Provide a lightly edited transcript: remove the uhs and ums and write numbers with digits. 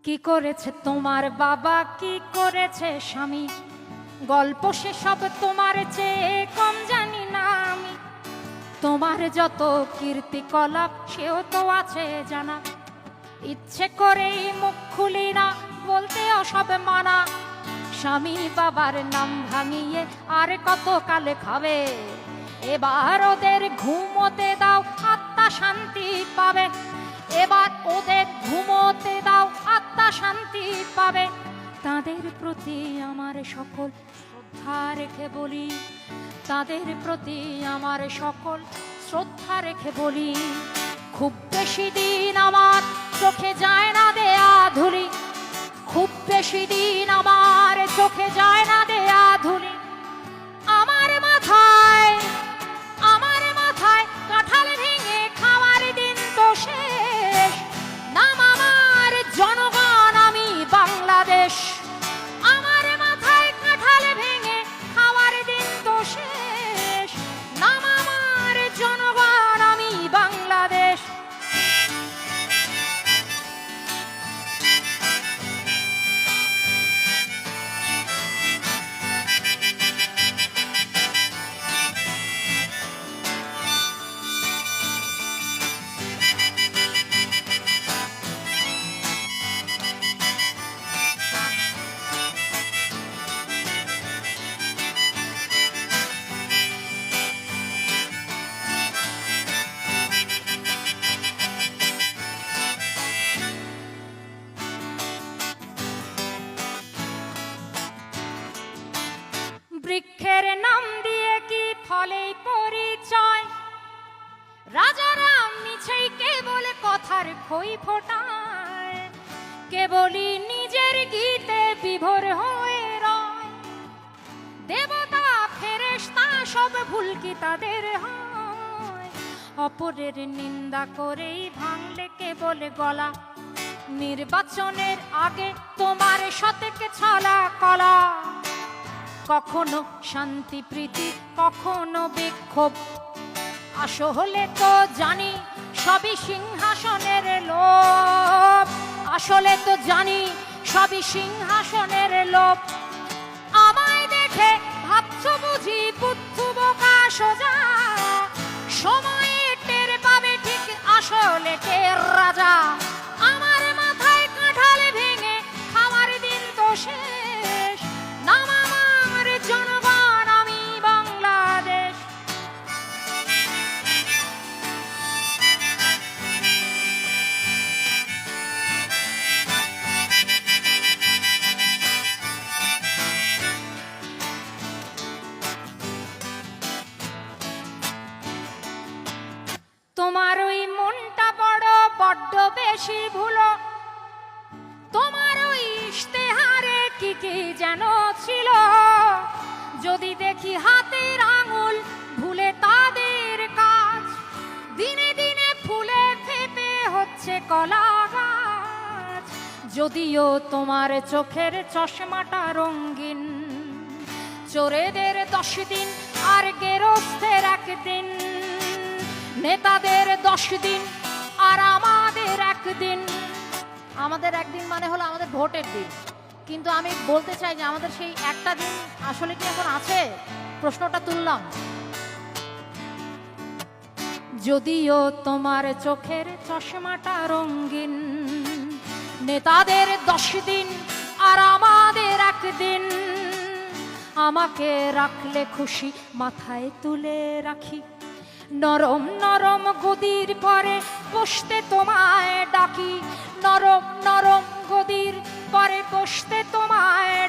কি করেছে তোমার বাবা, কি করেছে স্বামী, গল্প সেসব তোমার চেয়ে কম জানি না আমি। তোমার যত কীর্তিকলাপ সেও তো আছে জানা, ইচ্ছে করেই মুখ খুলি না, বলতে অসব মানা। স্বামী বাবার নাম ভাঙিয়ে আর কত কালে খাবে, এবার ওদের ঘুমোতে দাও, আত্মা শান্তি পাবে। এবার ওদের ঘুমোতে দাও, আত্মা শান্তি পাবে। তাদের প্রতি আমার সকল শ্রদ্ধা রেখে বলি, তাদের প্রতি আমার সকল শ্রদ্ধা রেখে বলি, খুব বেশি দিন আমার চোখে যায় না দেয়া ধুলি, খুব বেশি দিন আমার চোখে যায় না দেয়া ধুলি। আমার মাথায় কাঁঠাল ভেঙে খাওয়ার দিন তো শেষ, নাম আমার জনগণ, আমি বাংলাদেশ। আমার মাথায় কাঁঠাল ভেঙে খাওয়ার দিন তো শেষ, নাম আমার জনগণ, আমি বাংলাদেশ। বৃক্ষের নাম দিয়ে কি ফলে পরিচয়, রাজারা মিছেই কেবল কথার খই ফোটায়, কেবলই নিজের গীতে বিভোর হয়ে রয়। দেবতা ফেরেশতা সব ভুল কি তাদের হয়, অপরের নিন্দা করেই ভাঙলে কেবল গলা। নির্বাচনের আগে তোমার সতেকে ছলা কলা, কখনো শান্তি প্রীতি কখনো বিক্ষোভ, আসলে তো জানি সবই সিংহাসনের লোভ, আসলে তো জানি সবই সিংহাসনের লোভ। আমায় দেখে ভাবছো বুঝি বুদ্ধু বোকা সোজা, সময়ে টের পাবে ঠিক আসলে কে রাজা। আমার মাথায় কাঁঠাল ভেঙে খাওয়ার দিন তো শেষ, নাম আমার জনগণ, আমি বাংলাদেশ। তোমার ওই মনটা বড্ড বেশি ভুলো, তোমার ওই ইশতেহারে কি কি যেন ছিল, যদি দেখি হাতের আঙুল ভুলে তাদের কাজ, দিনে দিনে ফুলে ফেপে হচ্ছে কলা গাছ। যদিও তোমার চোখের চশমাটা রঙিন, চোরেদের 10 দিন আর গেরস্থের 1 দিন, নেতাদের 10 দিন আর আমাদের 1 দিন। আমাদের 1 দিন মানে হলো আমাদের ভোটের দিন, কিন্তু আমি বলতে চাই যে আমাদের সেই একটা দিন আসলে কি এখন আছে, প্রশ্নটা তুললাম। যদিও তোমার চোখের চশমাটা রঙিন, নেতাদের 10 দিন আর আমাদের 1 দিন, আমাকে রাখলে খুশি মাথায় তুলে রাখি, নরম নরম গদির পরে বসতে তোমায় ডাকি, নরম নরম গদির পরে বসতে তোমায়